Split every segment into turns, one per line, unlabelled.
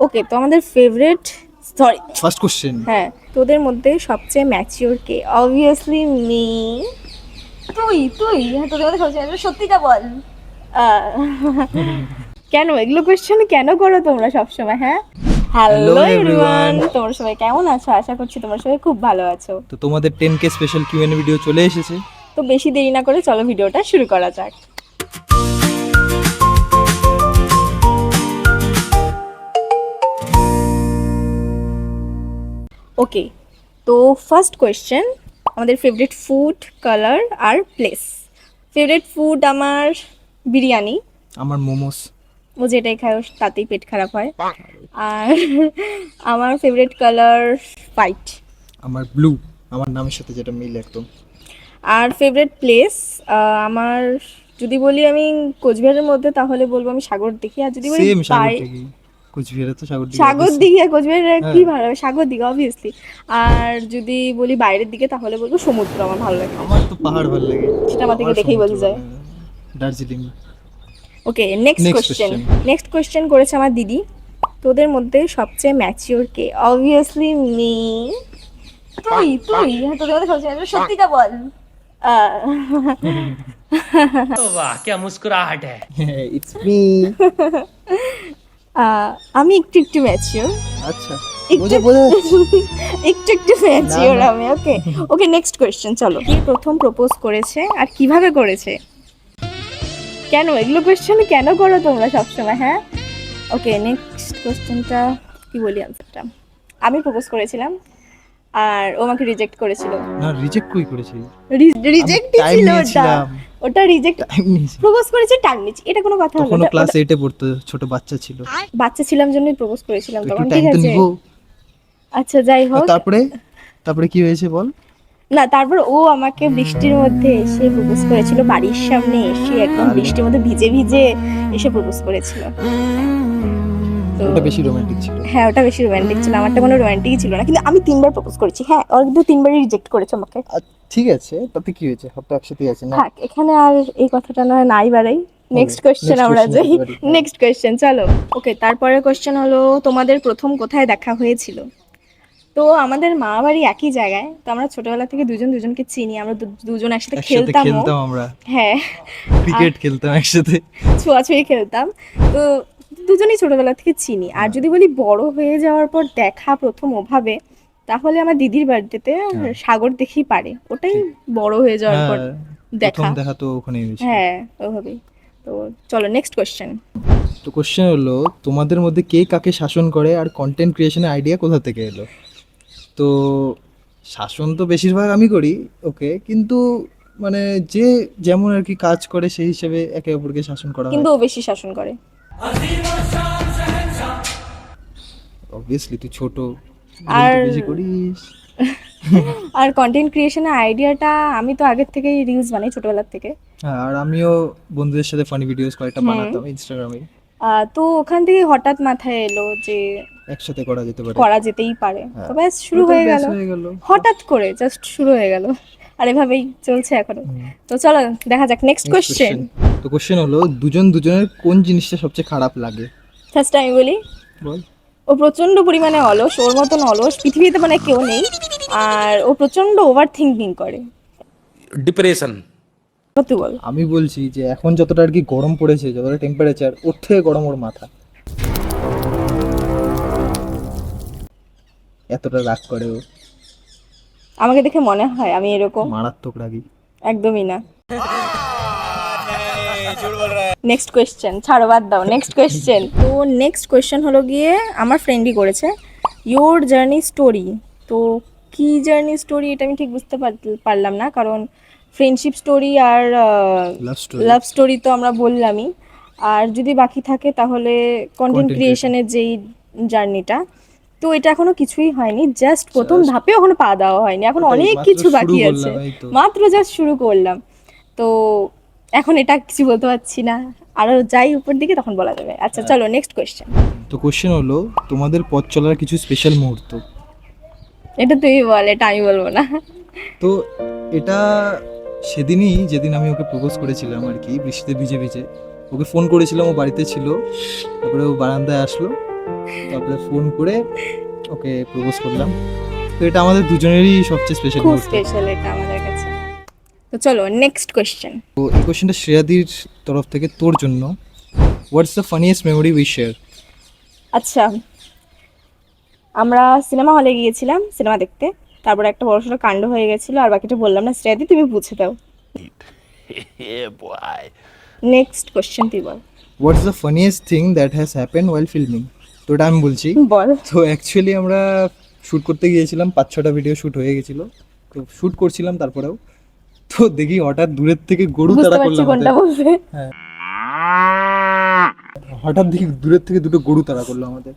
ওকে, তো আমাদের favourite, sorry,
first question.
হ্যাঁ, তোদের মধ্যে সবচেয়ে ম্যাচিওর কে? Obviously me. তুই হ্যাঁ, তোদের মধ্যে সবচেয়ে সত্যিটা বল। আহ, কেন এগুলো কোয়েশ্চেন কেন করো তোমরা সবসময়? হ্যাঁ,
Hello
হ্যালো এভরিওয়ান,
everyone.
তোমরা সবাই কেমন আছো? আশা করছি তোমরা সবাই খুব ভালো আছো।
তো তোমাদের 10K স্পেশাল কিউএনএ ভিডিও চলে এসেছে।
তো বেশি দেরি না করে চলো ভিডিওটা শুরু করা যাক। ওকে, তো ফার্স্ট কোয়েশ্চেন, আমাদের ফেভারিট ফুড, কালার আর প্লেস। ফেভারিট ফুড আমার বিরিয়ানি,
আমার মোমোস।
ও যেটাই খায় ওর তাতেই পেট খারাপ হয়। আর আমার ফেভারিট কালার হোয়াইট।
আমার ব্লু, আমার নামের সাথে যেটা মিল একদম।
আর ফেভারিট প্লেস আমার, যদি বলি আমি কোচবিহারের মধ্যে তাহলে বলবো আমি সাগর দেখি। আর যদি বলি
সেম সাগরদিঘি, কোচবিহারে তো সাগরদিঘি।
সাগর দিঘি আর কোচবিহারের কি
হ্যাঁ।
ভালো লাগে? সাগর দিঘি অবভিয়াসলি। আর যদি বলি বাইরের দিকে তাহলে বলবো সমুদ্র আমার ভালো লাগে।
আমার তো পাহাড় ভালো লাগে,
সেটা আমার থেকে
আমার
দেখেই
সমুদ্র
বোঝা যায়।
ভালো লাগে। Darjeeling.
Okay, next
Next
question.
question.
Next question করেছে আমার দিদি, তোদের মধ্যে সবচেয়ে ম্যাচিওর কে? Obviously me. তুই হ্যাঁ, তোদের মধ্যে সবচেয়ে সত্যিটা বল।
वाह क्या मुस्कुराहट है।
It's me.
আমি একটু একটু ম্যাচিওর,
আচ্ছা,
একটু
বোঝা যাচ্ছে।
একটু একটু ম্যাচিওর
না।
আমি। ওকে ওকে, নেক্সট কোয়েশ্চেন চলো। কে প্রথম প্রপোজ করেছে আর কিভাবে করেছে? কেন এগুলো কোয়েশ্চেন কেন করো তোমরা সবসময়? হ্যাঁ, ওকে, নেক্সট কোয়েশ্চেনটা কি বলি আনসারটা। আমি প্রপোজ করেছিলাম আর ও আমাকে রিজেক্ট করেছিল।
না, রিজেক্ট কই করেছি?
রিজেক্টই
time
ছিল ওটা,
নিয়েছিলাম।
ওটা রিজেক্ট।
টাইম নিয়েছি।
প্রপোজ করেছে টাইম নিচ্ছে, এটা কোনো কথা হলো?
তখনও ক্লাস 8 এ পড়তো, ছোট বাচ্চা ছিল।
বাচ্চা ছিলাম জন্যই প্রপোজ করেছিলাম
তো একটু
তখন,
টাইম
ঠিক
তো
আছে।
নিবো।
আচ্ছা যাই হোক,
তারপরে তারপরে কি হয়েছে বল?
না তারপর ও আমাকে বৃষ্টির মধ্যে এসে প্রপোজ করেছিল, বাড়ির সামনে এসে একদম
তাহলে?
বৃষ্টির মধ্যে ভিজে ভিজে এসে প্রপোজ করেছিল। তো
ওটা বেশি রোমান্টিক ছিল।
হ্যাঁ, ওটা বেশি রোমান্টিক ছিল, আমারটা কোনো রোমান্টিকই ছিল না। কিন্তু আমি 3বার প্রপোজ করেছি, হ্যাঁ, ওর কিন্তু 3বারই রিজেক্ট করেছে আমাকে।
ঠিক আছে, তাতে কি হয়েছে? সব তো একসাথেই আছে না?
থাক, এখানে আর এই কথাটা নয় নাই বাড়াই। নেক্সট
Okay,
কোয়েশ্চেন
next
আমরা
question
যাই।
যেতে পারি, হ্যাঁ।
নেক্সট কোয়েশ্চেন চলো। ওকে, তারপরের কোয়েশ্চেন হলো, তোমাদের প্রথম কোথায় দেখা হয়েছিল? তো আমাদের মা বাড়ি একই জায়গায়, তো আমরা ছোটবেলা থেকে দুজন দুজনকে চিনি, আমরা দুজন একসাথে
একসাথে
খেলতামও।
খেলতাম আমরা,
হ্যাঁ,
ক্রিকেট খেলতাম একসাথে।
ছোঁয়াছুঁয়ি খেলতাম। তো দুজনেই ছোটবেলা থেকে চিনি। আর যদি বলি বড় হয়ে যাওয়ার পর দেখা প্রথম ওভাবে, তাহলে আমার দিদির বার্থডেতে সাগর দেখেই পারে, ওটাই বড় হয়ে যাওয়ার পর
হ্যাঁ,
দেখা।
প্রথম দেখা তো ওখানেই হয়েছিল।
হ্যাঁ, ওভাবেই। তো চলো নেক্সট কোয়েশ্চেন।
তো কোশ্চেন হলো, তোমাদের মধ্যে কে কাকে শাসন করে আর কন্টেন্ট ক্রিয়েশনের আইডিয়া কোথা থেকে এলো? তো শাসন তো বেশিরভাগ আমি করি, ওকে, কিন্তু মানে যে যেমন আর কি কাজ করে সেই হিসেবে একে অপরকে শাসন করা হয়।
কিন্তু ও বেশি শাসন করে।
অবভিয়াসলি তুই ছোট,
আর
একটু বেশি করিস।
আর কন্টেন্ট ক্রিয়েশনের আইডিয়াটা আমি তো আগের থেকেই রিলস বানাই ছোটবেলার থেকে।
হ্যাঁ, আর আমিও বন্ধুদের সাথে ফানি ভিডিওস কয়েকটা বানাতাম ইনস্টাগ্রামে।
তো ওখান থেকে হঠাৎ মাথায় এলো যে
একসাথে করা যেতে পারে।
করা যেতেই পারে।
হ্যাঁ,
তো ব্যাস শুরু
ওটাই
হয়ে
ব্যাস
গেল,
হয়ে গেল।
হঠাৎ করে জাস্ট শুরু হয়ে গেল। আর এভাবেই চলছে এখনো। তো চলো দেখা যাক নেক্সট
Next
কোয়েশ্চেন।
question. তো কোশ্চেন হলো, দুজন দুজনের কোন জিনিসটা সবচেয়ে খারাপ লাগে?
ফার্স্ট আমি বলি,
বল।
ও প্রচন্ড পরিমাণে অলস, ওর মতন অলস পৃথিবীতে মানে কেউ নেই। আর ও প্রচন্ড ওভার থিঙ্কিং করে।
डिप्रेशन।
তুই বল।
আমি বলছি যে এখন যতটা আর কি গরম পড়েছে, যতটা টেম্পারেচার, ওর থেকে গরম ওর মাথা। এতটা রাগ করে ও,
আমাকে দেখে মনে হয় আমি এরকম?
মারাত্মক রাগী।
একদমই না। নেক্সট কোয়েশ্চেন ছাড়ো, বাদ দাও। Next question. তো নেক্সট কোয়েশ্চেন হলো গিয়ে আমার ফ্রেন্ডই করেছে, ইয়োর জার্নি স্টোরি। তো কি জার্নি স্টোরি এটা আমি ঠিক বুঝতে পারলাম না, কারণ ফ্রেন্ডশিপ স্টোরি আর
লাভ স্টোরি।
লাভ স্টোরি তো আমরা বললামই। আর যদি বাকি থাকে তাহলে কন্টেন্ট
Content
ক্রিয়েশনের যেই জার্নিটা, তো এটা এখনো কিছুই হয়নি, জাস্ট প্রথম ধাপে এখনো পা দেওয়া হয়নি, এখন
ওটাই,
অনেক
মাত্র
কিছু
শুরু
বাকি আছে,
করলাম, এই তো।
মাত্র জাস্ট শুরু করলাম। তো এখন এটা কিছু বলতে পারছি না, আরো যাই উপর দিকে তখন বলা যাবে। আচ্ছা চলো নেক্সট কোয়েশ্চেন।
তো কোশ্চেন হলো, তোমাদের পথ চলার কিছু স্পেশাল মুহূর্ত।
এটা তুই বল, এটা আমি বলবো না।
তো এটা সেদিনই, যেদিন আমি ওকে প্রপোজ করেছিলাম আর কি, বৃষ্টিতে ভিজে ভিজে ওকে ফোন করেছিলাম, ও বাড়িতে ছিল। তারপরে ও বারান্দায় আসলো, তারপরে ফোন করে ওকে প্রপোজ করলাম। তো এটা আমাদের দুজনেরই সবচেয়ে স্পেশাল
খুব
মুহূর্ত।
স্পেশাল এটা আমাদের কাছে। তো চলো নেক্সট কোয়েশ্চেন।
তো এই কোশ্চেনটা শ্রেয়াদির তরফ থেকে তোর জন্য। হোয়াটস the funniest memory we share?
আচ্ছা, আমরা সিনেমা হলে গিয়েছিলাম সিনেমা দেখতে, তারপরে একটা বড়সড় কাণ্ড হয়ে গেছিল, আর বাকিটা বললাম না, শ্রেয়াদি তুমি বুঝে দাও। নেক্সট কোয়েশ্চেন তুই বল।
What's the funniest thing that has happen while filming? তো এটা আমি বলছি।
বল।
তো অ্যাকচুয়ালি আমরা শ্যুট করতে গিয়েছিলাম, 5-6টা ভিডিও শ্যুট হয়ে গেছিলো। তো শ্যুট করছিলাম, তারপরেও তো দেখি হঠাৎ দূরের থেকে গরু
বুঝতে
তাড়া
পারছি
করলাম
কোনটা বলবে।
হঠাৎ দেখি দূরের থেকে দুটো গরু তাড়া করলো আমাদের।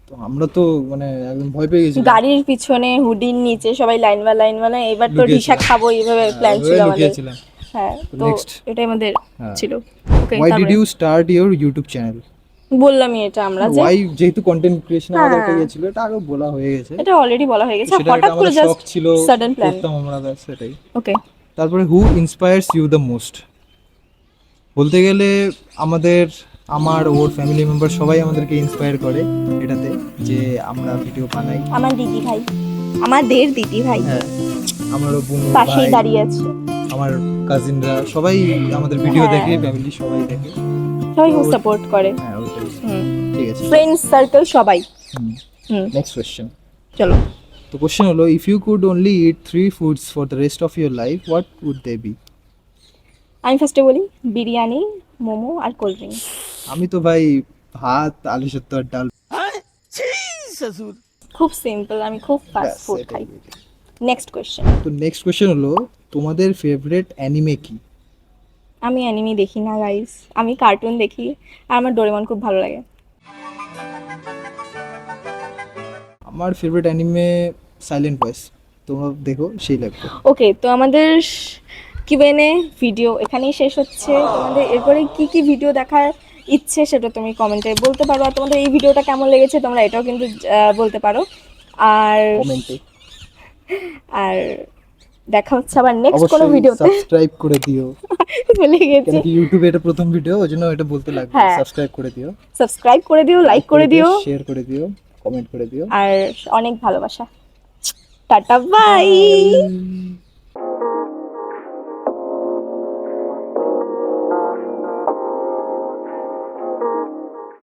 তো আমরা তো মানে একদম ভয় পেয়ে গেছি।
গাড়ির পিছনে হুডির নিচে সবাই লাইন বা লাইন বানায়, এবার তো
লুকিয়েছিলাম।
ঢিসা খাবো এইভাবে প্ল্যান ছিল আমাদের।
লুকিয়েছিলাম।
হ্যাঁ, তো
Next.
এটাই আমাদের
হ্যাঁ।
ছিল। ওকে,
Why did you start your YouTube channel?
বললামই এটা আমরা যে
Why, যেহেতু কন্টেন্ট ক্রিয়েশন আমাদের একটা
হ্যাঁ।
ইয়ে ছিল, এটা আগেও বলা হয়ে গেছে।
এটা অলরেডি বলা হয়ে গেছে,
সেটা
হঠাৎ
একটা
করে
আমাদের শখ
জাস্ট
ছিল,
সাডেন প্ল্যান।
করতাম আমরা, ব্যাস সেটাই।
ওকে,
তারপরে হু ইন্সপায়ার্স ইউ দ্য মোস্ট? বলতে গেলে আমার ওর ফ্যামিলি মেম্বার সবাই আমাদেরকে ইন্সপায়ার করে এটাতে, যে আমরা ভিডিও বানাই।
আমার দিদি ভাই, আমাদের দিদি ভাই
হ্যাঁ, আমারও বোন,
পাশেই
ভাই,
দাঁড়িয়ে আছে,
আমার কাজিনরা সবাই আমাদের ভিডিও
হ্যাঁ।
দেখে, ফ্যামিলি সবাই দেখে।
সবাই খুব সাপোর্ট করে।
হ্যাঁ, ওইটাই।
হুম,
ঠিক আছে।
ফ্রেন্ডস সার্কেল সবাই। Hmm,
next question.
চলো।
তো কোশ্চেন হলো, if you could only eat 3 foods for the rest of your life, what would they be?
আমি ফার্স্টে বলি, বিরিয়ানি, মোমো আর কোল্ড ড্রিঙ্ক।
আমি তো ভাই ভাত, আলু সেদ্ধ আর ডাল।
খুব সিম্পল, আমি খুব ফাস্ট
ব্যাস,
ফুড
এটাই।
খাই। Next question.
তো নেক্সট কোশ্চেন হলো, তোমাদের ফেভারিট অ্যানিমে কি?
আমি অ্যানিমে দেখি না গাইস, আমি কার্টুন দেখি, আর আমার ডোরেমন খুব ভালো লাগে।
আমার ফেভারিট অ্যানিমে সাইলেন্ট ভয়েস, তোমরা দেখো, সেই লাগবে।
ওকে, তো আমাদের কিউএনএ ভিডিও এখানেই শেষ হচ্ছে। তোমাদের এরপরে কি কি ভিডিও দেখার ইচ্ছে সেটা তুমি কমেন্টে বলতে পারো, আর তোমাদের এই ভিডিওটা কেমন লেগেছে তোমরা এটাও কিন্তু বলতে পারো। আর
কমেন্টে
আর দেখা হচ্ছে আবার নেক্সট কোনো
অবশ্যই
ভিডিওতে।
সাবস্ক্রাইব করে দিও,
ভুলে গেছি।
কেন কি ইউটিউবে এটা প্রথম ভিডিও, ওই জন্য এটা বলতে লাগবে।
হ্যাঁ।
সাবস্ক্রাইব করে দিও,
সাবস্ক্রাইব করে দিও, লাইক করে দিও,
শেয়ার করে দিও, কমেন্ট করে দিও।
আর অনেক ভালোবাসা। Tata, bye.
Bye.